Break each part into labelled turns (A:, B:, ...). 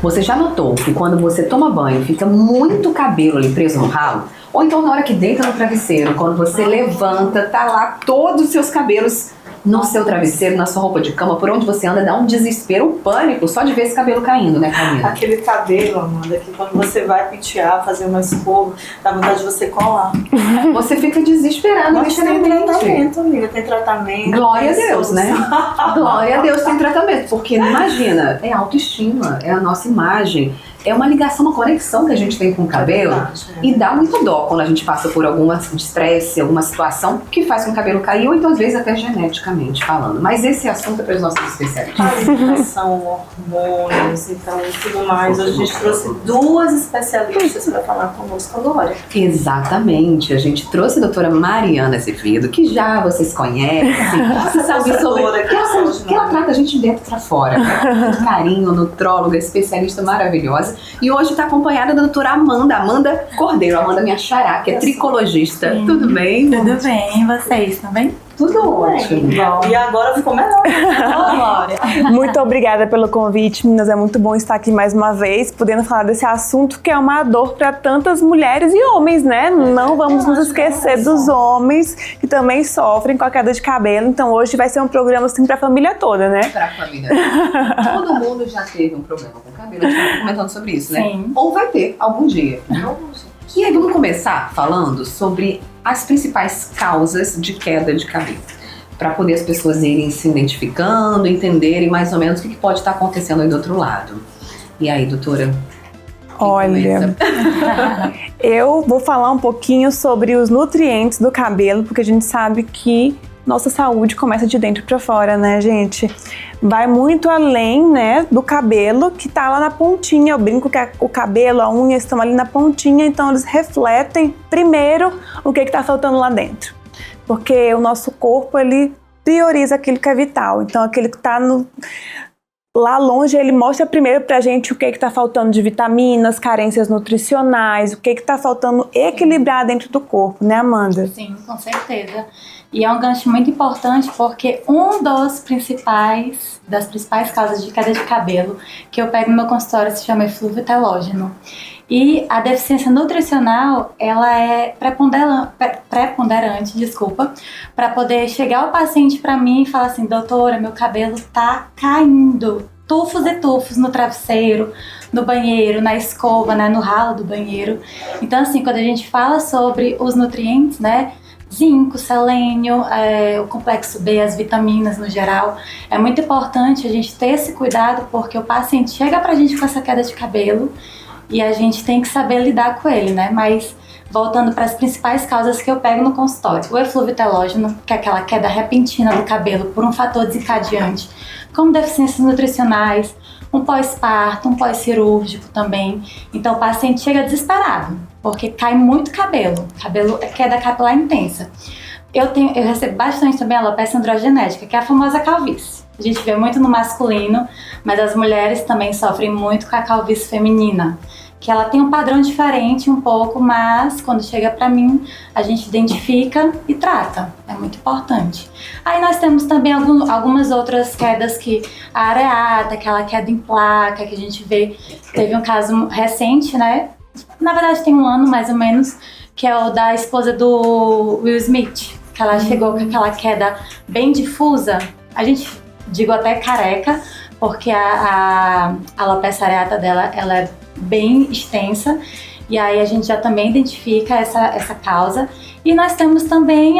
A: Você já notou que quando você toma banho, fica muito cabelo ali preso no ralo? Ou então na hora que deita no travesseiro, quando você levanta, tá lá todos os seus cabelos no seu travesseiro, na sua roupa de cama, por onde você anda, dá um desespero, um pânico só de ver esse cabelo caindo, né, Camila?
B: Aquele cabelo, Amanda, que quando você vai pentear, fazer uma escova, dá vontade de você colar.
A: Você fica desesperado.
B: Mas tem tratamento, amiga, tem tratamento.
A: Glória a Deus, né? Glória a Deus tem tratamento, porque imagina, é autoestima, é a nossa imagem. É uma ligação, uma conexão que a gente tem com o cabelo, e dá muito dó quando a gente passa por algum estresse, alguma situação que faz com o cabelo cair, ou então às vezes até geneticamente falando. Mas esse assunto é para os nossos especialistas.
B: Alimentação, hormônios, então e tudo mais. Hoje a gente trouxe 2 especialistas para falar conosco agora.
A: Exatamente, a gente trouxe a doutora Mariana Azevedo, que já vocês conhecem, você sabe sobre que ela trata a gente de dentro para fora, né? Com carinho, nutróloga, especialista maravilhosa. E hoje está acompanhada da doutora Amanda Cordeiro, Amanda minha xará, que é tricologista.
C: Sim.
A: Tudo bem?
C: Tudo bem, e vocês também?
A: Tudo ótimo.
B: E agora ficou melhor.
D: Muito obrigada pelo convite, meninas. É muito bom estar aqui mais uma vez, podendo falar desse assunto que é uma dor para tantas mulheres e homens, né? Não vamos nos esquecer dos homens que também sofrem com a queda de cabelo. Então hoje vai ser um programa assim para a família toda, né?
A: Para a família. Todo mundo já teve um problema com o cabelo. A gente estava comentando sobre isso, né?
C: Sim.
A: Ou vai ter algum dia. E aí vamos começar falando sobre as principais causas de queda de cabelo, para poder as pessoas irem se identificando, entenderem mais ou menos o que pode estar acontecendo aí do outro lado. E aí, doutora?
D: Olha, eu vou falar um pouquinho sobre os nutrientes do cabelo, porque a gente sabe que nossa saúde começa de dentro para fora, né, gente? Vai muito além, né, do cabelo que tá lá na pontinha. Eu brinco que o cabelo, a unha estão ali na pontinha, então eles refletem primeiro o que tá faltando lá dentro. Porque o nosso corpo, ele prioriza aquilo que é vital. Então aquele que tá lá longe, ele mostra primeiro pra gente o que tá faltando de vitaminas, carências nutricionais, o que tá faltando equilibrar dentro do corpo, né, Amanda?
C: Sim, com certeza. E é um gancho muito importante porque das principais causas de queda de cabelo que eu pego no meu consultório se chama eflúvio telógeno. E a deficiência nutricional, ela é preponderante, para poder chegar o paciente para mim e falar assim, doutora, meu cabelo tá caindo, tufos e tufos no travesseiro, no banheiro, na escova, né, no ralo do banheiro. Então assim, quando a gente fala sobre os nutrientes, né, zinco, selênio, o complexo B, as vitaminas no geral. É muito importante a gente ter esse cuidado porque o paciente chega pra gente com essa queda de cabelo e a gente tem que saber lidar com ele, né? Mas voltando para as principais causas que eu pego no consultório. O eflúvio telógeno, que é aquela queda repentina do cabelo por um fator desencadeante, como deficiências nutricionais, um pós-parto, um pós-cirúrgico também. Então o paciente chega desesperado, porque cai muito cabelo é queda capilar intensa. Eu recebo bastante também a alopecia androgenética, que é a famosa calvície. A gente vê muito no masculino, mas as mulheres também sofrem muito com a calvície feminina, que ela tem um padrão diferente um pouco, mas quando chega pra mim, a gente identifica e trata. É muito importante. Aí nós temos também algumas outras quedas que a areata, aquela queda em placa que a gente vê. Teve um caso recente, né? Na verdade tem um ano mais ou menos, que é o da esposa do Will Smith, que ela chegou com aquela queda bem difusa. A gente, digo até careca, porque a alopecia areata dela, ela é bem extensa, e aí a gente já também identifica essa causa. E nós temos também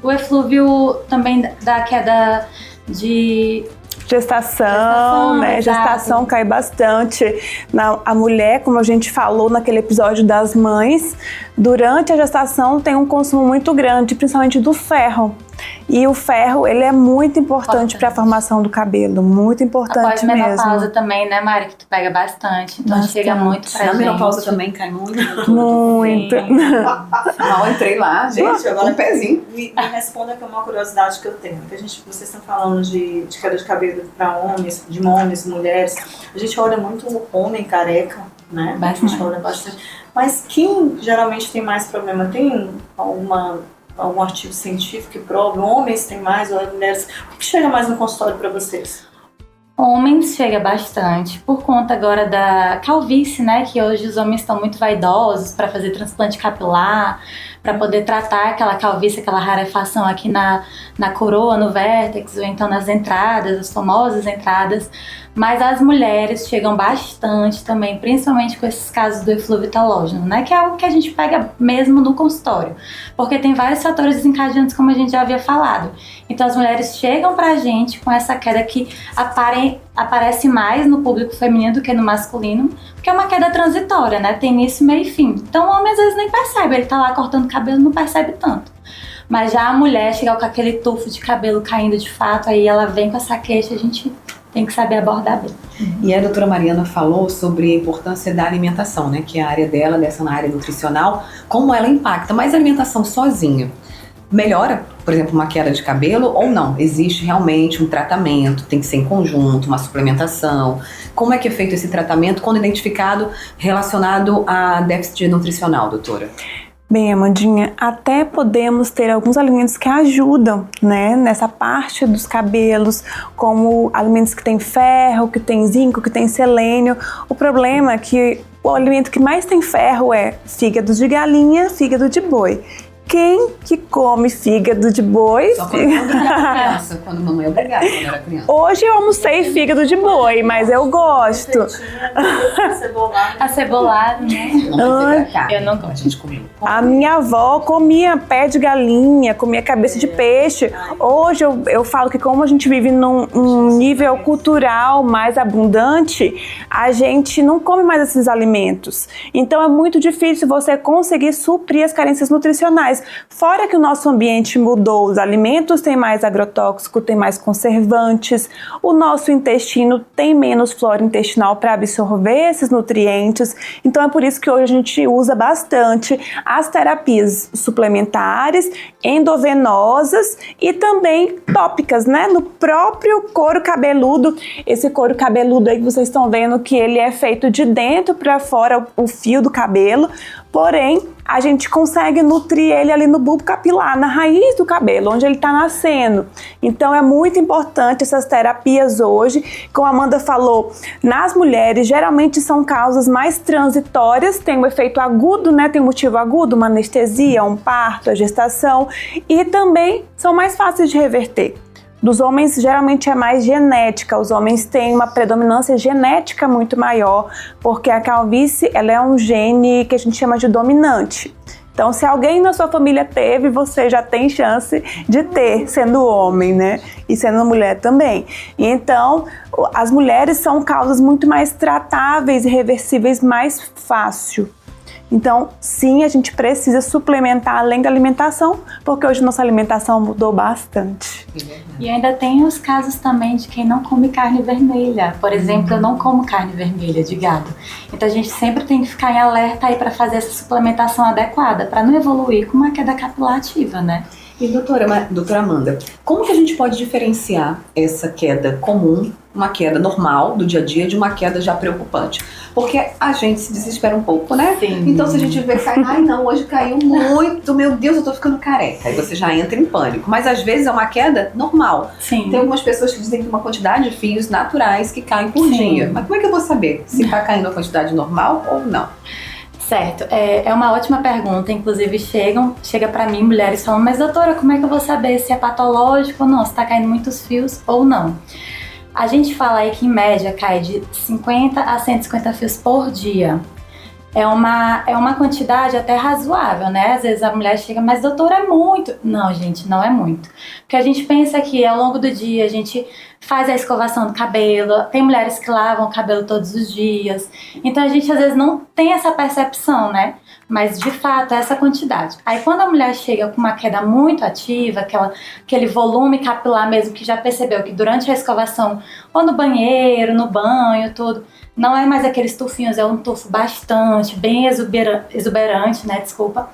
C: o eflúvio também da queda de
D: Gestação, né? Gestação cai bastante. A mulher, como a gente falou naquele episódio das mães, durante a gestação tem um consumo muito grande, principalmente do ferro. E o ferro, ele é muito importante para a formação do cabelo, muito importante mesmo.
C: A pós-menopausa também, né, Mari, que tu pega bastante, então chega muito pra gente.
A: A menopausa também cai muito.
D: Muito.
A: Mal entrei lá, gente, agora um pezinho.
B: Me responda que é uma curiosidade que eu tenho, que vocês estão falando de queda de cabelo para homens, de homens, mulheres, a gente olha muito homem careca, né?
C: Bastante.
B: A gente olha bastante. Mas quem geralmente tem mais problema, tem algum artigo científico que prova, homens têm mais ou mulheres? O que chega mais no consultório para vocês?
C: Homens chega bastante, por conta agora da calvície, né? Que hoje os homens estão muito vaidosos para fazer transplante capilar, para poder tratar aquela calvície, aquela rarefação aqui na coroa, no vértex, ou então nas entradas, as famosas entradas. Mas as mulheres chegam bastante também, principalmente com esses casos do eflúvio talógeno, né? Que é algo que a gente pega mesmo no consultório, porque tem vários fatores desencadeantes, como a gente já havia falado. Então as mulheres chegam pra gente com essa queda que aparece mais no público feminino do que no masculino, porque é uma queda transitória, né? Tem início, meio e fim. Então o homem às vezes nem percebe, ele tá lá cortando cabelo, não percebe tanto. Mas já a mulher chega com aquele tufo de cabelo caindo de fato, aí ela vem com essa queixa, a gente tem que saber abordar bem.
A: E a doutora Mariana falou sobre a importância da alimentação, né? Que é a área dela, dessa na área nutricional, como ela impacta. Mas a alimentação sozinha melhora, por exemplo, uma queda de cabelo ou não? Existe realmente um tratamento, tem que ser em conjunto, uma suplementação. Como é que é feito esse tratamento quando identificado relacionado a déficit nutricional, doutora?
D: Bem, Amandinha, até podemos ter alguns alimentos que ajudam, né, nessa parte dos cabelos, como alimentos que tem ferro, que tem zinco, que tem selênio. O problema é que o alimento que mais tem ferro é fígado de galinha, fígado de boi. Quem que come fígado de boi?
A: Só quando era criança, quando mamãe é obrigada, quando era criança.
D: Hoje eu almocei fígado de boi, mas eu gosto.
C: Acebolado, né? Eu não gosto.
A: A gente comeu.
D: A minha avó comia pé de galinha, comia cabeça de peixe. Hoje eu falo que como a gente vive num nível cultural mais abundante, a gente não come mais esses alimentos. Então é muito difícil você conseguir suprir as carências nutricionais. Fora que o nosso ambiente mudou, os alimentos têm mais agrotóxico, tem mais conservantes, o nosso intestino tem menos flora intestinal para absorver esses nutrientes. Então é por isso que hoje a gente usa bastante as terapias suplementares, endovenosas e também tópicas, né? No próprio couro cabeludo. Esse couro cabeludo aí que vocês estão vendo que ele é feito de dentro para fora, o fio do cabelo. Porém, a gente consegue nutrir ele ali no bulbo capilar, na raiz do cabelo, onde ele está nascendo. Então é muito importante essas terapias hoje. Como a Amanda falou, nas mulheres geralmente são causas mais transitórias, tem um efeito agudo, né? Tem um motivo agudo, uma anestesia, um parto, a gestação, e também são mais fáceis de reverter. Dos homens, geralmente é mais genética. Os homens têm uma predominância genética muito maior, porque a calvície, ela é um gene que a gente chama de dominante. Então, se alguém na sua família teve, você já tem chance de ter, sendo homem, né? E sendo mulher também. E então, as mulheres são causas muito mais tratáveis e reversíveis mais fácil. Então, sim, a gente precisa suplementar além da alimentação, porque hoje nossa alimentação mudou bastante.
C: E ainda tem os casos também de quem não come carne vermelha. Por exemplo, eu não como carne vermelha de gado. Então a gente sempre tem que ficar em alerta aí para fazer essa suplementação adequada, para não evoluir com uma queda capilar ativa, né?
A: E doutora Amanda, como que a gente pode diferenciar essa queda comum, uma queda normal do dia a dia, de uma queda já preocupante? Porque a gente se desespera um pouco, né?
C: Sim.
A: Então se a gente vê cair, ai não, hoje caiu muito, meu Deus, eu tô ficando careca. Aí você já entra em pânico. Mas às vezes é uma queda normal.
C: Sim.
A: Tem algumas pessoas que dizem que uma quantidade de fios naturais que caem por dia. Mas como é que eu vou saber se tá caindo a quantidade normal ou não?
C: Certo, é uma ótima pergunta. Inclusive chega pra mim mulheres falando, mas doutora, como é que eu vou saber se é patológico ou não, se tá caindo muitos fios ou não? A gente fala aí que em média cai de 50 a 150 fios por dia. É uma quantidade até razoável, né? Às vezes a mulher chega, mas doutora, é muito. Não, gente, não é muito. Porque a gente pensa que ao longo do dia a gente faz a escovação do cabelo, tem mulheres que lavam o cabelo todos os dias. Então a gente às vezes não tem essa percepção, né? Mas de fato é essa quantidade. Aí quando a mulher chega com uma queda muito ativa, aquele volume capilar mesmo, que já percebeu que durante a escovação, ou no banheiro, no banho, tudo, não é mais aqueles tufinhos, é um tufo bastante, bem exuberante, né? Desculpa.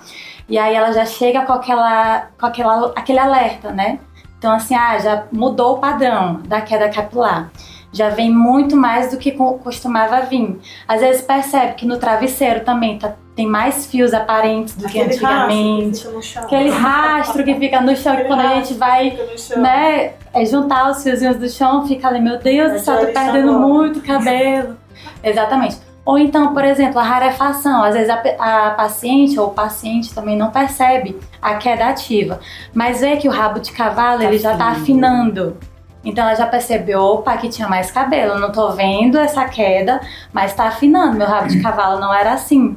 C: E aí ela já chega com aquele alerta, né? Então assim, já mudou o padrão da queda capilar. Já vem muito mais do que costumava vir. Às vezes percebe que no travesseiro também tem mais fios aparentes do que antigamente.
B: Aquele
C: Rastro que fica no chão. Que quando a gente vai, né, juntar os fiozinhos do chão, fica ali, meu Deus do céu, tô perdendo muito cabelo. Exatamente. Ou então, por exemplo, a rarefação. Às vezes a paciente ou o paciente também não percebe a queda ativa, mas vê que o rabo de cavalo ele já tá afinando. Então ela já percebeu, opa, que tinha mais cabelo, não tô vendo essa queda, mas tá afinando, meu rabo de cavalo não era assim.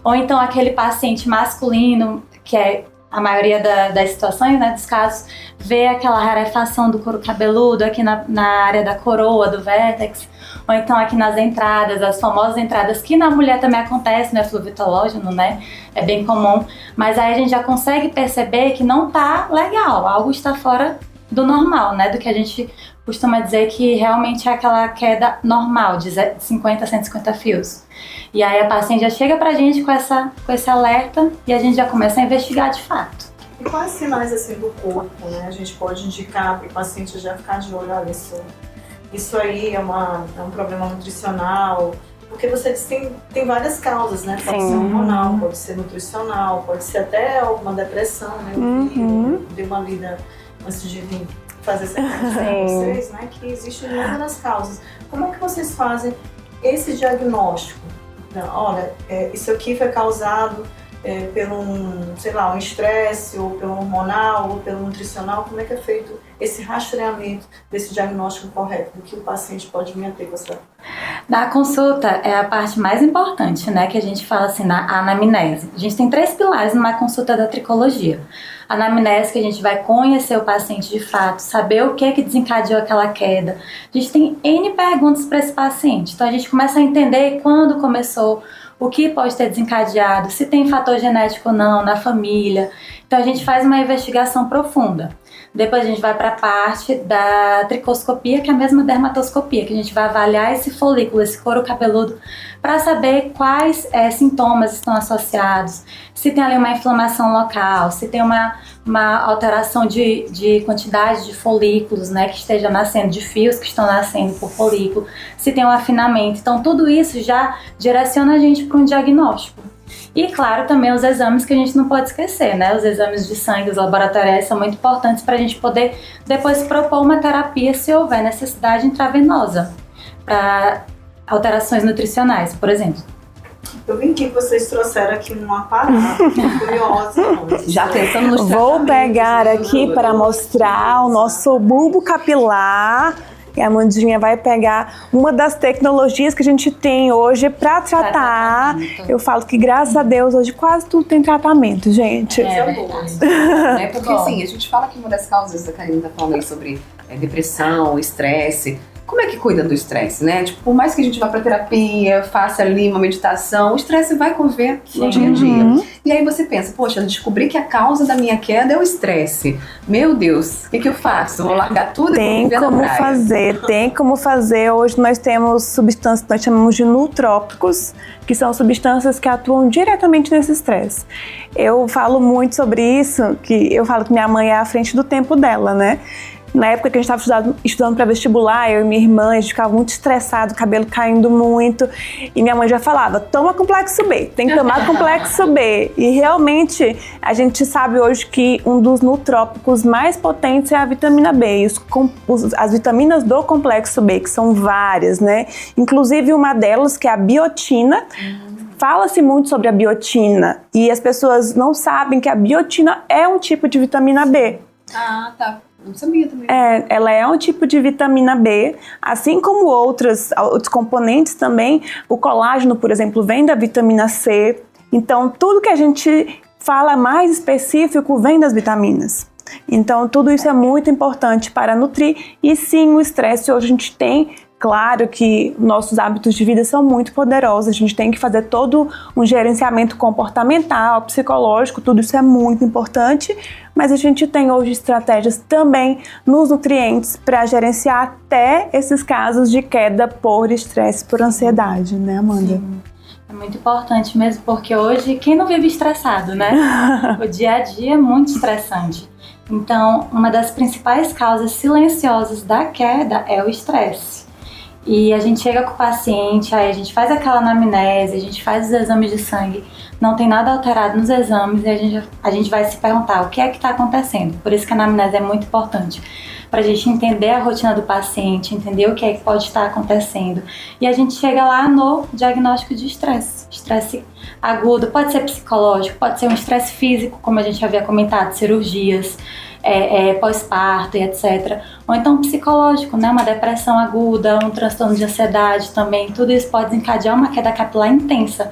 C: Ou então aquele paciente masculino, que é a maioria das situações, né, dos casos, vê aquela rarefação do couro cabeludo aqui na área da coroa, do vértex, ou então aqui nas entradas, as famosas entradas, que na mulher também acontece, né, fluo vitológeno, né, é bem comum, mas aí a gente já consegue perceber que não tá legal, algo está fora do normal, né, do que a gente costuma dizer que realmente é aquela queda normal, de 50 a 150 fios. E aí a paciente já chega pra gente com esse alerta e a gente já começa a investigar de fato.
B: E quais sinais assim do corpo, né, a gente pode indicar para o paciente já ficar de olho, olha, isso aí é um problema nutricional, porque você tem várias causas, né? Pode ser hormonal, pode ser nutricional, pode ser até uma depressão, né? Eu dei uma lida antes de vir fazer essa conversa com vocês, né? Que existem inúmeras causas. Como é que vocês fazem esse diagnóstico? Não, olha, isso aqui foi causado pelo um estresse, ou pelo hormonal, ou pelo nutricional. Como é que é feito esse rastreamento desse diagnóstico correto, do que o paciente pode vir a ter, gostado?
C: Na consulta é a parte mais importante, né, que a gente fala assim, na anamnese. A gente tem 3 pilares numa consulta da tricologia. A anamnese, que a gente vai conhecer o paciente de fato, saber o que é que desencadeou aquela queda. A gente tem N perguntas para esse paciente, então a gente começa a entender quando começou, o que pode ter desencadeado, se tem fator genético ou não na família. Então a gente faz uma investigação profunda. Depois a gente vai para a parte da tricoscopia, que é a mesma dermatoscopia, que a gente vai avaliar esse folículo, esse couro cabeludo, para saber quais sintomas estão associados, se tem ali uma inflamação local, se tem uma alteração de quantidade de folículos, né, que esteja nascendo, de fios que estão nascendo por folículo, se tem um afinamento. Então tudo isso já direciona a gente para um diagnóstico. E claro, também os exames que a gente não pode esquecer, né? Os exames de sangue, os laboratoriais são muito importantes para a gente poder depois propor uma terapia se houver necessidade intravenosa para alterações nutricionais, por exemplo.
B: Eu vi que vocês trouxeram aqui um aparato curioso.
A: Já pensando nos
D: Vou pegar aqui para mostrar o nosso bulbo capilar. E a Amandinha vai pegar uma das tecnologias que a gente tem hoje para tratar. Eu falo que, graças a Deus, hoje quase tudo tem tratamento, gente.
A: Porque assim, a gente fala que uma das causas, a Karine tá falando aí sobre depressão, estresse. Como é que cuida do estresse, né? Tipo, por mais que a gente vá pra terapia, faça ali uma meditação, o estresse vai conviver no dia a dia. E aí você pensa, poxa, eu descobri que a causa da minha queda é o estresse. Meu Deus, o que eu faço? Vou largar tudo e vou viver na praia.
D: Tem como fazer. Hoje nós temos substâncias que nós chamamos de nootrópicos, que são substâncias que atuam diretamente nesse estresse. Eu falo muito sobre isso, que eu falo que minha mãe é à frente do tempo dela, né? Na época que a gente estava estudando para vestibular, eu e minha irmã, a gente ficava muito estressado, o cabelo caindo muito. E minha mãe já falava, toma complexo B, tem que tomar complexo B. E realmente, a gente sabe hoje que um dos nootrópicos mais potentes é a vitamina B. E as vitaminas do complexo B, que são várias, né? Inclusive uma delas, que é a biotina. Fala-se muito sobre a biotina e as pessoas não sabem que a biotina é um tipo de vitamina B.
A: Ah, tá. Não sabia também.
D: Ela é um tipo de vitamina B, assim como outros componentes também. O colágeno, por exemplo, vem da vitamina C. Então, tudo que a gente fala mais específico vem das vitaminas. Então, tudo isso é muito importante para nutrir. E sim, o estresse hoje a gente tem. Claro que nossos hábitos de vida são muito poderosos, a gente tem que fazer todo um gerenciamento comportamental, psicológico, tudo isso é muito importante, mas a gente tem hoje estratégias também nos nutrientes para gerenciar até esses casos de queda por estresse, por ansiedade, né, Amanda?
C: Sim. É muito importante mesmo, porque hoje quem não vive estressado, né? O dia a dia é muito estressante. Então, uma das principais causas silenciosas da queda é o estresse. E a gente chega com o paciente, aí a gente faz aquela anamnese, a gente faz os exames de sangue, não tem nada alterado nos exames e a gente vai se perguntar o que é que está acontecendo. Por isso que a anamnese é muito importante, para a gente entender a rotina do paciente, entender o que é que pode estar acontecendo. E a gente chega lá no diagnóstico de estresse. Estresse agudo, pode ser psicológico, pode ser um estresse físico, como a gente havia comentado, cirurgias, pós-parto e etc. Ou então psicológico, né? Uma depressão aguda, um transtorno de ansiedade também. Tudo isso pode desencadear uma queda capilar intensa,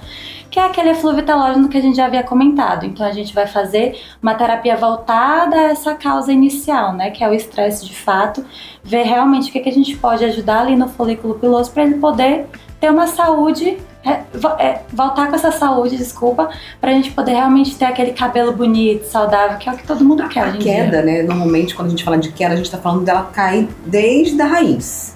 C: que é aquele eflúvio telógeno que a gente já havia comentado. Então a gente vai fazer uma terapia voltada a essa causa inicial, né? Que é o estresse de fato, ver realmente o que a gente pode ajudar ali no folículo piloso para ele poder ter uma saúde, voltar com essa saúde, pra gente poder realmente ter aquele cabelo bonito, saudável, que é o que todo mundo quer.
A: A queda, né? Normalmente quando a gente fala de queda, a gente tá falando dela cair desde a raiz,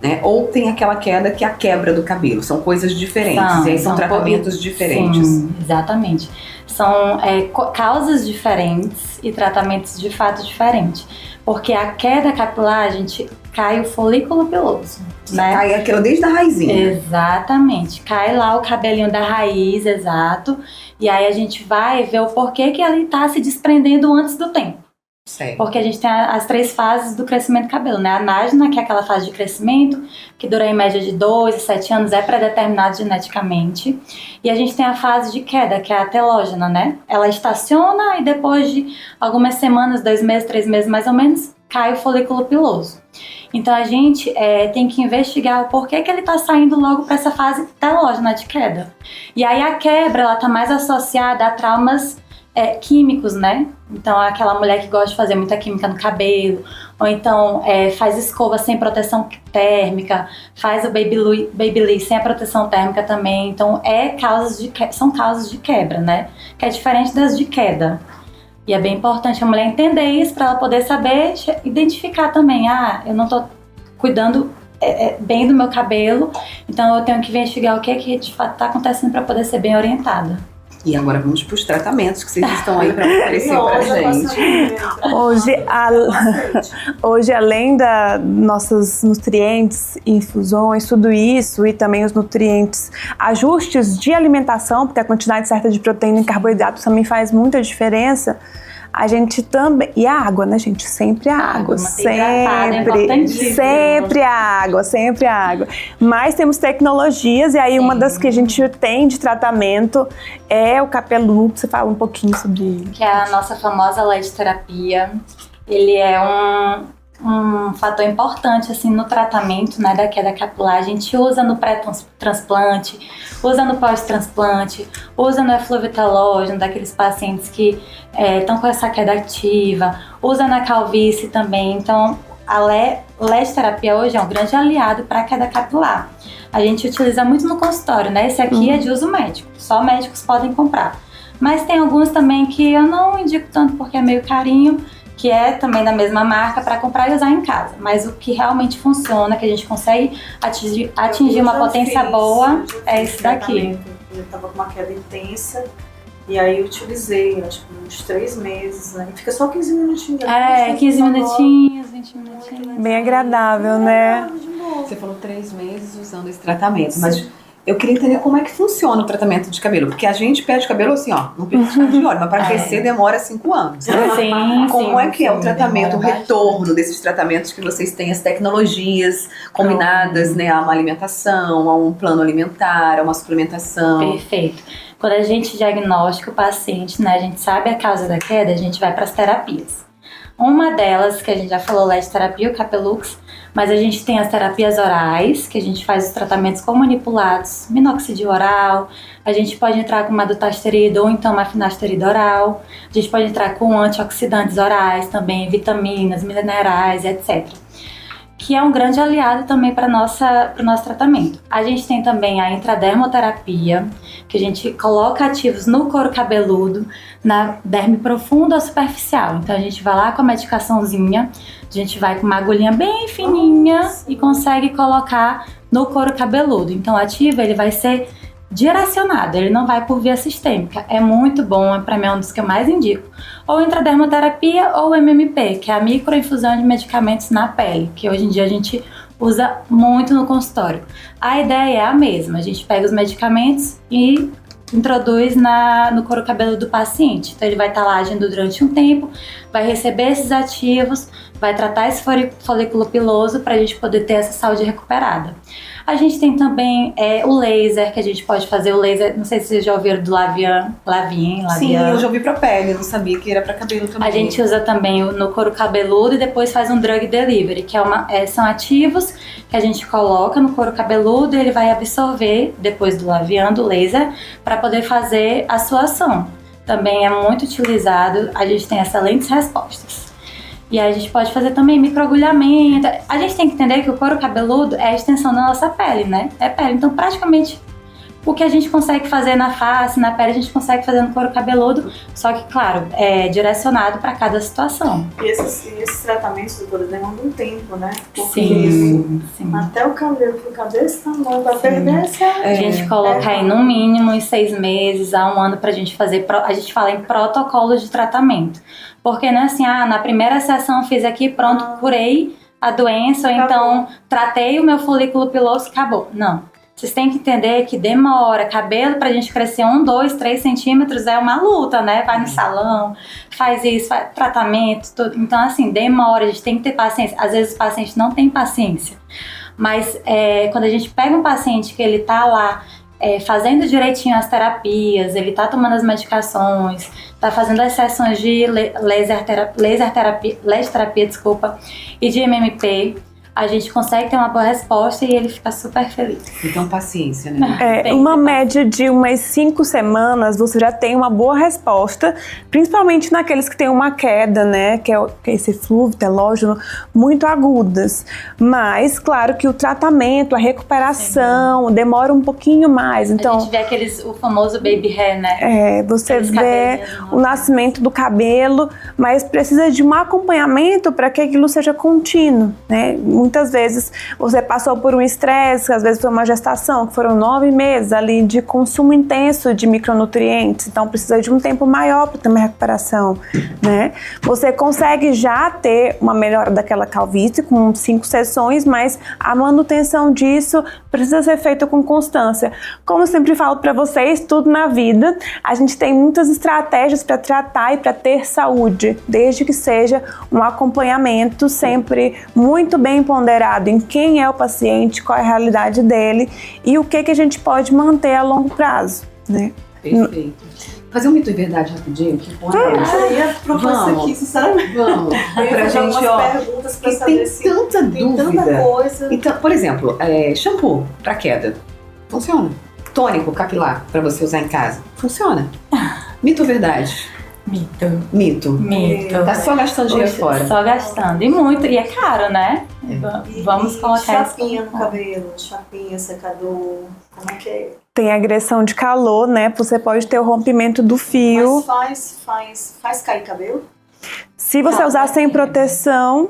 A: né? Ou tem aquela queda que é a quebra do cabelo. São coisas diferentes, e aí são tratamentos diferentes.
C: Sim, exatamente. São causas diferentes e tratamentos de fato diferentes. Porque a queda capilar, a gente cai o folículo piloso, né?
A: Cai aquilo desde a raizinha.
C: Exatamente. Cai lá o cabelinho da raiz, exato. E aí a gente vai ver o porquê que ele está se desprendendo antes do tempo.
A: Certo.
C: Porque a gente tem as 3 fases do crescimento do cabelo, né? A anágena, que é aquela fase de crescimento, que dura em média de 2 a 7 anos, é pré-determinado geneticamente. E a gente tem a fase de queda, que é a telógena, né? Ela estaciona e depois de algumas semanas, 2 meses, 3 meses mais ou menos, cai o folículo piloso. Então a gente tem que investigar o porquê que ele está saindo logo para essa fase telógena de queda. E aí a quebra, ela está mais associada a traumas químicos, né? Então aquela mulher que gosta de fazer muita química no cabelo, ou então faz escova sem proteção térmica, faz o Babyliss sem a proteção térmica também. Então são causas de quebra, né? Que é diferente das de queda. E é bem importante a mulher entender isso para ela poder saber identificar também. Eu não tô cuidando bem do meu cabelo, então eu tenho que investigar o que de fato está acontecendo para poder ser bem orientada.
A: E agora vamos para os tratamentos que vocês estão aí para oferecer para a gente.
D: Hoje, além da nossos nutrientes, infusões, tudo isso, e também os nutrientes, ajustes de alimentação, porque a quantidade certa de proteína e carboidratos também faz muita diferença. A gente também... E a água, né, gente? Sempre a água. Sempre a água. Mas temos tecnologias, e aí uma das que a gente tem de tratamento é o Capelux. Você fala um pouquinho sobre ele.
C: Que é a nossa famosa LED terapia. Ele é um fator importante assim, no tratamento, né, da queda capilar. A gente usa no pré-transplante, usa no pós-transplante, usa no eflúvio telógeno, daqueles pacientes que estão com essa queda ativa, usa na calvície também. Então, a LED terapia hoje é um grande aliado para a queda capilar. A gente utiliza muito no consultório, né? Esse aqui é de uso médico, só médicos podem comprar. Mas tem alguns também que eu não indico tanto porque é meio carinho, que é também da mesma marca, para comprar e usar em casa. Mas o que realmente funciona, que a gente consegue atingir uma potência boa, é esse daqui.
B: Eu tava com uma queda intensa, e aí eu utilizei, acho que uns 3 meses, né? E fica só 15 minutinhos.
C: 15 minutinhos, 20 minutinhos.
D: Bem agradável, né?
A: Você falou 3 meses usando esse tratamento, mas eu queria entender como é que funciona o tratamento de cabelo, porque a gente perde cabelo assim, no piscar de olho, mas para crescer demora 5 anos.
C: Sim,
A: como é que é o tratamento, o retorno desses tratamentos que vocês têm, as tecnologias combinadas, né, a uma alimentação, a um plano alimentar, a uma suplementação?
C: Perfeito. Quando a gente diagnostica o paciente, né, a gente sabe a causa da queda, a gente vai para as terapias. Uma delas, que a gente já falou, LED terapia, o Capelux, mas a gente tem as terapias orais, que a gente faz os tratamentos com manipulados, minoxidil oral, a gente pode entrar com uma dutasterida ou então uma finasterida oral, a gente pode entrar com antioxidantes orais também, vitaminas, minerais, etc. Que é um grande aliado também para o nosso tratamento. A gente tem também a intradermoterapia, que a gente coloca ativos no couro cabeludo, na derme profunda ou superficial. Então a gente vai lá com a medicaçãozinha, a gente vai com uma agulhinha bem fininha e consegue colocar no couro cabeludo. Então o ativo ele vai ser direcionado, ele não vai por via sistêmica. É muito bom, para mim é um dos que eu mais indico. Ou intradermoterapia ou MMP, que é a microinfusão de medicamentos na pele, que hoje em dia a gente usa muito no consultório. A ideia é a mesma, a gente pega os medicamentos e introduz no couro cabeludo do paciente. Então ele vai estar lá agindo durante um tempo, vai receber esses ativos, vai tratar esse folículo piloso para a gente poder ter essa saúde recuperada. A gente tem também o laser, que a gente pode fazer o laser, não sei se vocês já ouviram do Lavien.
A: Sim, eu já ouvi pra pele, não sabia que era pra cabelo também.
C: A gente usa também no couro cabeludo e depois faz um drug delivery, que são ativos que a gente coloca no couro cabeludo e ele vai absorver, depois do Lavien, do laser, para poder fazer a sua ação. Também é muito utilizado, a gente tem excelentes respostas. E aí a gente pode fazer também microagulhamento. A gente tem que entender que o couro cabeludo é a extensão da nossa pele, né? É pele. Então, praticamente, o que a gente consegue fazer na face, na pele, a gente consegue fazer no couro cabeludo. Só que, claro, é direcionado para cada situação.
B: E esses tratamentos, doutora, demandam um tempo, né? Porque
C: Sim.
B: até o cabelo, pro cabeça, não vai perder essa...
C: A gente coloca aí no mínimo em 6 meses a 1 ano pra gente fazer. A gente fala em protocolos de tratamento. Porque não é assim, na primeira sessão fiz aqui, pronto, curei a doença, ou então tratei o meu folículo piloso, acabou. Não. Vocês têm que entender que demora. Cabelo pra gente crescer 1, 2, 3 centímetros é uma luta, né? Vai no salão, faz isso, faz tratamento, tudo. Então, assim, demora, a gente tem que ter paciência. Às vezes o paciente não tem paciência. Mas quando a gente pega um paciente que ele tá lá fazendo direitinho as terapias, ele tá tomando as medicações, tá fazendo as sessões de laser terapia, e de MMP, a gente consegue ter uma boa resposta e ele fica super feliz.
A: Então, paciência, né?
D: Uma média de umas 5 semanas você já tem uma boa resposta, principalmente naqueles que têm uma queda, né? Que é esse flúvio telógeno, muito agudas. Mas, claro que o tratamento, a recuperação demora um pouquinho mais. Então,
C: a gente vê o famoso baby hair, né?
D: Você vê o nascimento do cabelo, mas precisa de um acompanhamento para que aquilo seja contínuo, né? Muitas vezes você passou por um estresse, às vezes foi uma gestação, que foram 9 meses ali de consumo intenso de micronutrientes, então precisa de um tempo maior para ter uma recuperação, né? Você consegue já ter uma melhora daquela calvície com 5 sessões, mas a manutenção disso precisa ser feita com constância. Como eu sempre falo para vocês, tudo na vida, a gente tem muitas estratégias para tratar e para ter saúde, desde que seja um acompanhamento sempre muito bem ponderado em quem é o paciente, qual é a realidade dele e o que a gente pode manter a longo prazo, né?
A: Perfeito. Fazer um mito e verdade rapidinho, que porra
B: Eu ia propor isso aqui, sinceramente.
A: Vamos. Pra gente,
B: perguntas pra saber
A: tem
B: se
A: tanta dúvida.
B: tanta coisa.
A: Então, por exemplo, shampoo pra queda. Funciona. Tônico capilar pra você usar em casa. Funciona. Mito ou verdade? Mito. Tá só gastando dinheiro fora.
C: Só gastando. E muito. E é caro, né? Vamos colocar
B: chapinha no cabelo, chapinha, secador. Como é que é?
D: Tem agressão de calor, né? Você pode ter o rompimento do fio.
B: Mas faz cair cabelo?
D: Se você usar sem proteção...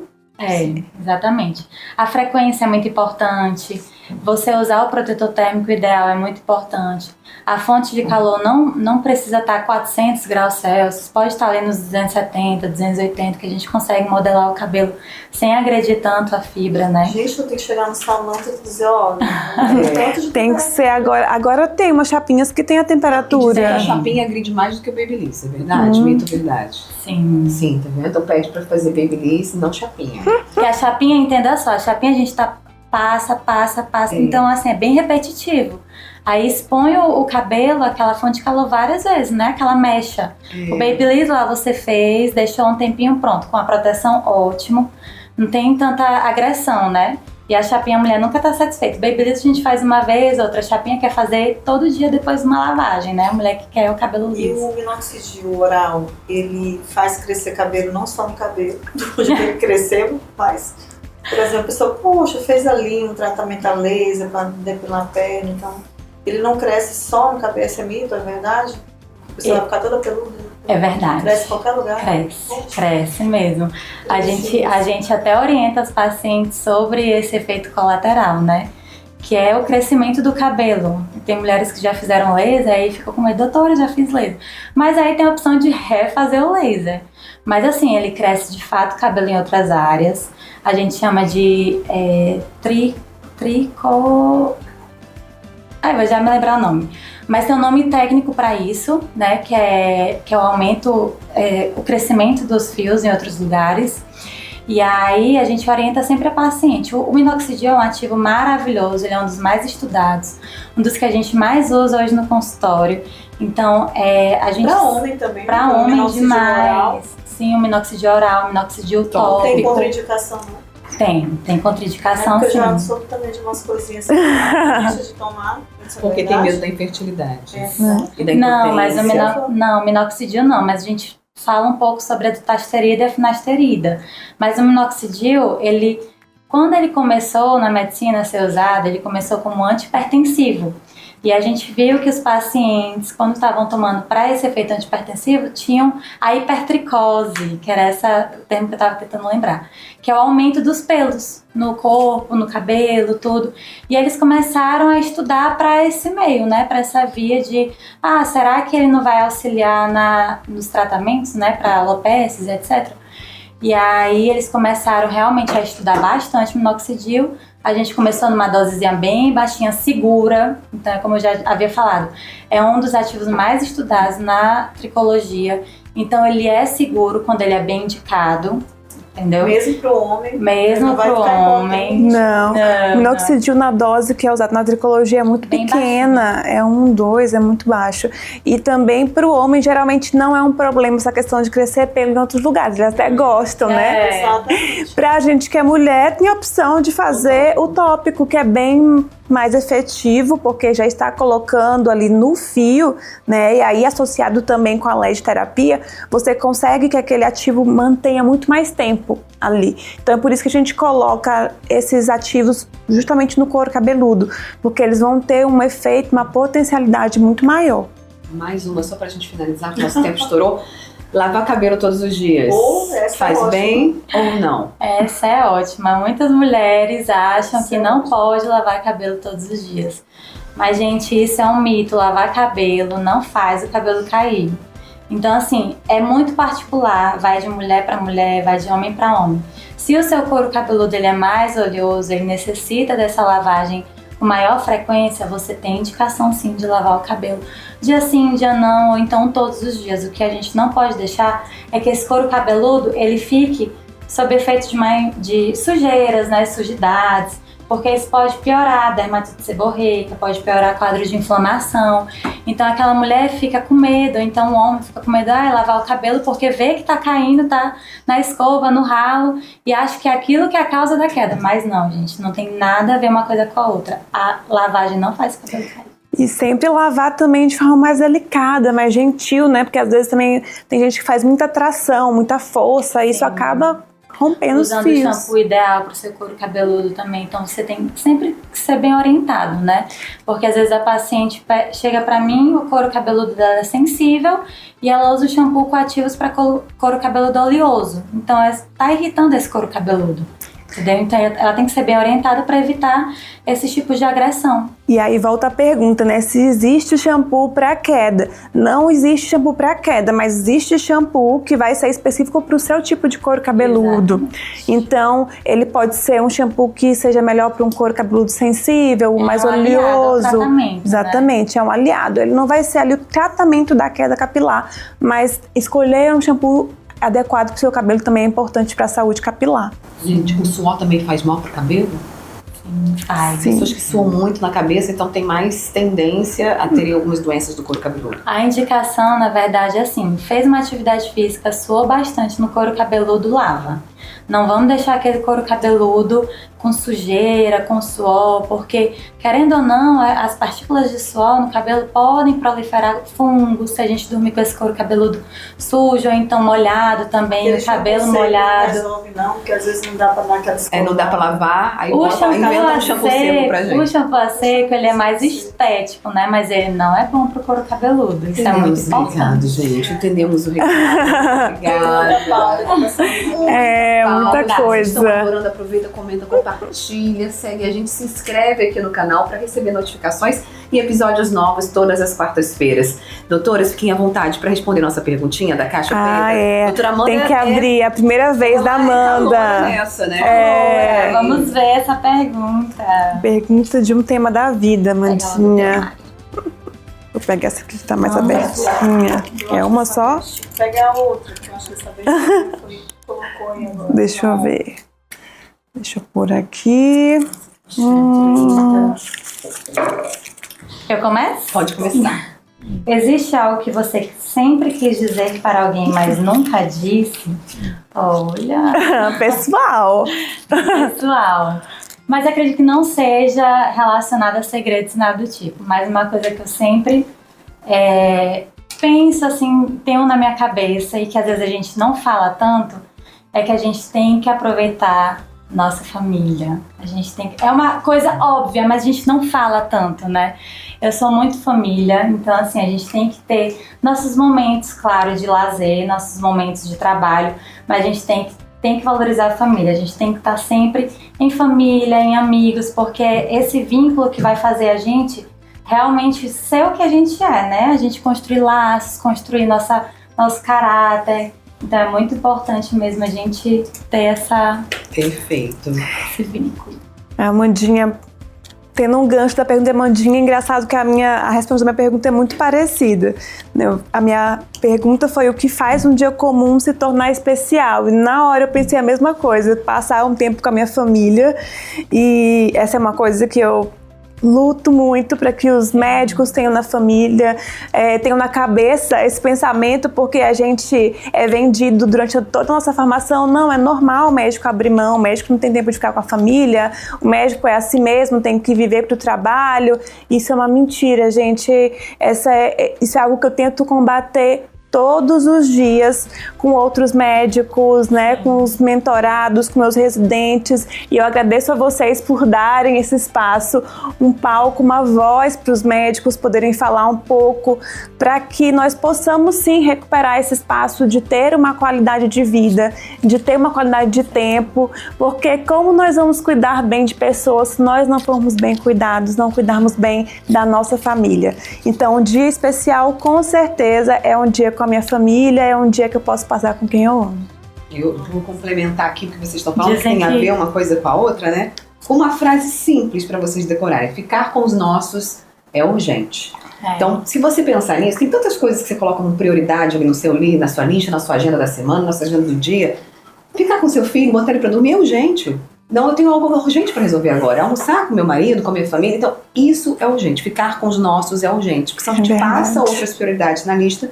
C: Exatamente. A frequência é muito importante. Você usar o protetor térmico ideal é muito importante. A fonte de calor não precisa estar a 400 graus Celsius, pode estar ali nos 270, 280, que a gente consegue modelar o cabelo sem agredir tanto a fibra, né?
B: Gente, eu tenho que chegar no salão e dizer,
D: tem que ser agora. Agora tem umas chapinhas que tem a temperatura.
A: A chapinha agride mais do que o babyliss, é verdade? Mito ou verdade?
C: Sim,
A: tá vendo? Então pede pra fazer babyliss, não chapinha.
C: Porque a chapinha, entenda só, a chapinha a gente passa. Então, assim, é bem repetitivo. Aí expõe o cabelo, aquela fonte de calor várias vezes, né? Aquela mecha. O babyliss lá você fez, deixou um tempinho pronto, com a proteção ótimo. Não tem tanta agressão, né? E a chapinha, a mulher nunca tá satisfeita. O babyliss a gente faz uma vez, outra chapinha quer fazer todo dia depois de uma lavagem, né? A mulher que quer o cabelo liso.
B: E o minoxidil oral, ele faz crescer cabelo, não só no cabelo. Depois que ele cresceu, faz... Por exemplo, a pessoa, poxa, fez ali um tratamento a laser para depilar a perna, então ele não cresce só no cabelo, é mito, é verdade? A pessoa vai ficar toda peluda.
C: É verdade.
B: Cresce em qualquer lugar.
C: Cresce mesmo. A gente até orienta os pacientes sobre esse efeito colateral, né? Que é o crescimento do cabelo. Tem mulheres que já fizeram laser, aí ficam com medo, doutora, já fiz laser. Mas aí tem a opção de refazer o laser. Mas assim, ele cresce de fato cabelo em outras áreas. A gente chama de vou já me lembrar o nome. Mas tem um nome técnico para isso, né? Que é o aumento, o crescimento dos fios em outros lugares. E aí a gente orienta sempre a paciente. O minoxidil é um ativo maravilhoso, ele é um dos mais estudados, um dos que a gente mais usa hoje no consultório. Então, a gente...
B: Para homem também.
C: Para homem demais. Oral. Sim, o minoxidil oral, o minoxidil tópico.
B: Tem contraindicação, né?
C: Tem contraindicação,
B: sim.
C: Eu
B: já soube também de umas coisinhas que deixa de tomar.
A: Porque tem medo da infertilidade.
B: E
A: da
C: não, mas o minoxidil não, mas a gente fala um pouco sobre a dutasterida e a finasterida. Mas o minoxidil, quando ele começou na medicina a ser usado, ele começou como antihipertensivo. E a gente viu que os pacientes, quando estavam tomando para esse efeito antihipertensivo, tinham a hipertricose, que era esse termo que eu estava tentando lembrar, que é o aumento dos pelos no corpo, no cabelo, tudo. E eles começaram a estudar para esse meio, né, para essa via de, será que ele não vai auxiliar nos tratamentos, né, para alopécias, etc. E aí eles começaram realmente a estudar bastante minoxidil. A gente começou numa dosezinha bem baixinha, segura. Então, como eu já havia falado, é um dos ativos mais estudados na tricologia. Então, ele é seguro quando ele é bem indicado. Entendeu?
B: Mesmo pro homem.
C: Mesmo pro homem.
D: Não. O minoxidil na dose que é usado na tricologia é muito bem pequena. Baixinho. É 1, 2, é muito baixo. E também pro homem, geralmente, não é um problema essa questão de crescer pelo em outros lugares. Eles até gostam, né?
B: Exatamente.
D: Pra gente que é mulher, tem a opção de fazer o tópico, que é bem mais efetivo, porque já está colocando ali no fio, né? E aí, associado também com a LED-terapia, você consegue que aquele ativo mantenha muito mais tempo ali. Então é por isso que a gente coloca esses ativos justamente no couro cabeludo, porque eles vão ter um efeito, uma potencialidade muito maior.
A: Mais uma, só pra gente finalizar, porque nosso tempo estourou. Lavar cabelo todos os dias faz bem ou não?
C: Essa é ótima. Muitas mulheres acham que não pode lavar cabelo todos os dias. Mas, gente, isso é um mito. Lavar cabelo não faz o cabelo cair. Então, assim, é muito particular. Vai de mulher para mulher, vai de homem para homem. Se o seu couro cabeludo ele é mais oleoso, ele necessita dessa lavagem com maior frequência, você tem indicação sim de lavar o cabelo dia sim, dia não, ou então todos os dias. O que a gente não pode deixar é que esse couro cabeludo ele fique sob efeito de sujeiras, né, sujidades, porque isso pode piorar dermatite seborreica, pode piorar quadro de inflamação. Então aquela mulher fica com medo, então o homem fica com medo de lavar o cabelo porque vê que tá caindo, tá na escova, no ralo, e acha que é aquilo que é a causa da queda. Mas não, gente, não tem nada a ver uma coisa com a outra. A lavagem não faz o cabelo cair.
D: E sempre lavar também de forma mais delicada, mais gentil, né? Porque às vezes também tem gente que faz muita tração, muita força, e isso acaba rompendo os fios.
C: Usando o shampoo ideal para o seu couro cabeludo também. Então você tem sempre que ser bem orientado, né? Porque às vezes a paciente chega para mim, o couro cabeludo dela é sensível e ela usa o shampoo com ativos para couro cabeludo oleoso. Então tá irritando esse couro cabeludo. Entendeu? Então ela tem que ser bem orientada para evitar esses tipos de agressão.
D: E aí volta a pergunta, né? Se existe shampoo para queda. Não existe shampoo para queda, mas existe shampoo que vai ser específico para o seu tipo de couro cabeludo. Exatamente. Então, ele pode ser um shampoo que seja melhor para um couro cabeludo sensível, mais oleoso. Exatamente, né? É um aliado. Ele não vai ser ali o tratamento da queda capilar, mas escolher um shampoo adequado para o seu cabelo também é importante para a saúde capilar.
A: Gente, o suor também faz mal para o cabelo?
C: Faz.
A: Pessoas que suam muito na cabeça, então tem mais tendência a ter algumas doenças do couro cabeludo.
C: A indicação, na verdade, é assim, fez uma atividade física, suou bastante no couro cabeludo, lava. Não vamos deixar aquele couro cabeludo com sujeira, com suor, porque, querendo ou não, as partículas de suor no cabelo podem proliferar fungos se a gente dormir com esse couro cabeludo sujo, ou então molhado também, o cabelo molhado.
B: Não resolve não, porque às vezes não dá pra dar aquela escova.
A: Não dá pra lavar, aí
C: inventa
A: um shampoo seco pra gente.
C: O shampoo a seco, ele é mais estético, né? Mas ele não é bom pro couro cabeludo. Isso é muito importante.
A: Obrigado, gente. Entendemos o recado. Obrigada.
D: muita coisa.
A: Estão adorando, aproveita, comenta, compartilha, segue a gente, se inscreve aqui no canal para receber notificações e episódios novos todas as quartas-feiras. Doutoras, fiquem à vontade para responder nossa perguntinha da Caixa Preta. Doutora Amanda,
D: tem que abrir a primeira vez da Amanda.
A: Nessa, né?
C: Vamos ver essa pergunta.
D: Pergunta de um tema da vida, Amandinha. Vou pegar essa aqui que tá mais abertinha. É uma só?
B: Pega a outra, que eu acho que essa abertura colocou aí agora.
D: Deixa eu ver. Deixa eu pôr aqui.
C: Eu começo?
A: Pode começar.
C: Existe algo que você sempre quis dizer para alguém, mas nunca disse? Olha,
D: Pessoal.
C: Mas acredito que não seja relacionado a segredos, nada do tipo. Mas uma coisa que eu sempre penso, assim, tenho na minha cabeça e que às vezes a gente não fala tanto, é que a gente tem que aproveitar nossa família. A gente tem que... É uma coisa óbvia, mas a gente não fala tanto, né? Eu sou muito família, então assim, a gente tem que ter nossos momentos, claro, de lazer, nossos momentos de trabalho, mas a gente tem que valorizar a família, a gente tem que estar sempre em família, em amigos, porque é esse vínculo que vai fazer a gente realmente ser o que a gente é, né? A gente construir laços, construir nosso caráter. Então é muito importante mesmo a gente ter
A: Perfeito.
C: esse vínculo.
D: A Amandinha, tendo um gancho da pergunta da Amandinha, é engraçado que a resposta da minha pergunta é muito parecida. A minha pergunta foi o que faz um dia comum se tornar especial. E na hora eu pensei a mesma coisa, passar um tempo com a minha família. E essa é uma coisa que eu luto muito para que os médicos tenham na família, tenham na cabeça esse pensamento, porque a gente é vendido durante toda a nossa formação, não, é normal o médico abrir mão, o médico não tem tempo de ficar com a família, o médico é assim mesmo, tem que viver para o trabalho. Isso é uma mentira, gente. Isso é algo que eu tento combater todos os dias com outros médicos, né, com os mentorados, com meus residentes, e eu agradeço a vocês por darem esse espaço, um palco, uma voz para os médicos poderem falar um pouco, para que nós possamos sim recuperar esse espaço de ter uma qualidade de vida, de ter uma qualidade de tempo, porque como nós vamos cuidar bem de pessoas se nós não formos bem cuidados, não cuidarmos bem da nossa família? Então, um dia especial, com certeza, é um dia com a minha família, é um dia que eu posso passar com quem eu amo.
A: Eu vou complementar aqui o que vocês estão falando, que tem a ver uma coisa com a outra, né? Com uma frase simples para vocês decorarem. Ficar com os nossos é urgente. Então, se você pensar nisso, tem tantas coisas que você coloca como prioridade ali na sua lista, na sua agenda da semana, na sua agenda do dia. Ficar com seu filho, botar ele para dormir é urgente. Não, eu tenho algo urgente para resolver agora. Almoçar com meu marido, com a minha família. Então, isso é urgente. Ficar com os nossos é urgente. Porque senão a gente passa outras prioridades na lista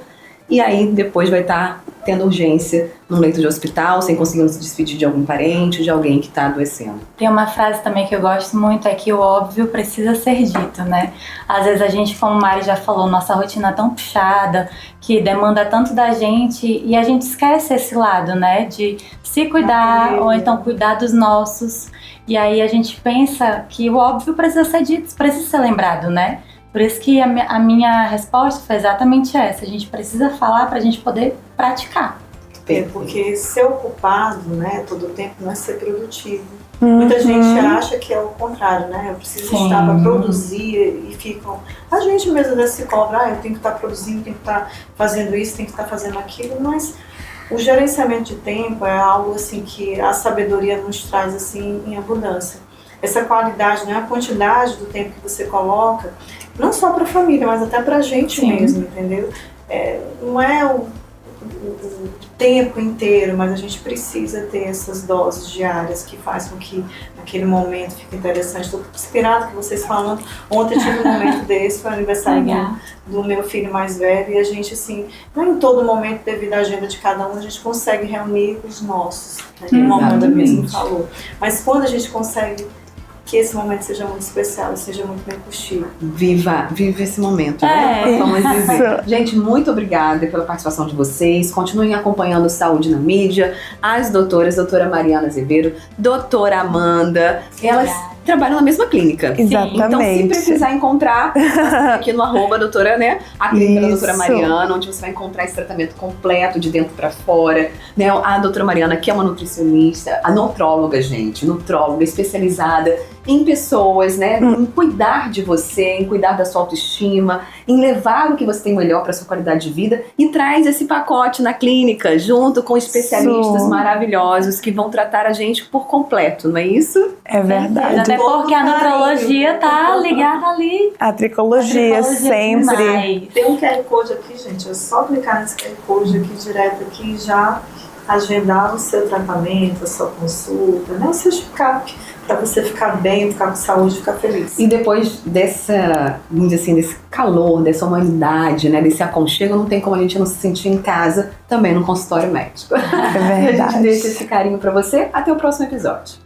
A: e aí depois vai estar tendo urgência num leito de hospital, sem conseguir se despedir de algum parente, de alguém que está adoecendo.
C: Tem uma frase também que eu gosto muito, é que o óbvio precisa ser dito, né? Às vezes a gente, como a Mari já falou, nossa rotina é tão puxada, que demanda tanto da gente, e a gente esquece esse lado, né? De se cuidar, ou então cuidar dos nossos. E aí a gente pensa que o óbvio precisa ser dito, precisa ser lembrado, né? Por isso que a minha resposta foi exatamente essa. A gente precisa falar para a gente poder praticar.
B: Porque ser ocupado, né, todo o tempo não é ser produtivo. Muita gente acha que é o contrário, né? Eu preciso estar para produzir e ficam... A gente mesmo deve se cobrar, eu tenho que estar produzindo, tenho que estar fazendo isso, tenho que estar fazendo aquilo, mas o gerenciamento de tempo é algo assim que a sabedoria nos traz assim em abundância. Essa qualidade, né, a quantidade do tempo que você coloca, não só para a família, mas até para a gente mesmo, entendeu? Não é o tempo inteiro, mas a gente precisa ter essas doses diárias que faz com que naquele momento fique interessante. Estou inspirada que vocês falando. Ontem eu tive um momento desse, foi o aniversário do meu filho mais velho, e a gente, assim, não em todo momento, devido à agenda de cada um, a gente consegue reunir os nossos, né? Como a Amanda mesmo falou. Mas quando a gente consegue que esse momento seja muito especial, seja muito bem curtido.
A: Viva esse momento, né? Vamos dizer. Gente, muito obrigada pela participação de vocês. Continuem acompanhando Saúde na Mídia. As doutora Mariana Azevedo, doutora Amanda, elas trabalham na mesma clínica.
D: Exatamente.
A: Então, se precisar encontrar, aqui no @ doutora, né? A clínica da doutora Mariana, onde você vai encontrar esse tratamento completo de dentro pra fora, né? A doutora Mariana, que é uma nutricionista, a nutróloga, gente, nutróloga especializada em pessoas, né? Em cuidar de você, em cuidar da sua autoestima, em levar o que você tem melhor para sua qualidade de vida, e traz esse pacote na clínica, junto com especialistas maravilhosos que vão tratar a gente por completo, não é isso?
D: É verdade.
C: Até porque a nutrologia tá ligada ali.
D: A tricologia sempre.
C: Demais.
B: Tem um QR Code aqui, gente, é só clicar nesse QR Code aqui, direto aqui, e já agendar o seu tratamento, a sua consulta, né? O seu check-up, para você ficar bem, ficar com saúde, ficar feliz.
A: E depois dessa, vamos dizer assim, desse calor, dessa humanidade, né, desse aconchego, não tem como a gente não se sentir em casa também no consultório médico.
D: É verdade.
A: E a gente deixa esse carinho para você. Até o próximo episódio.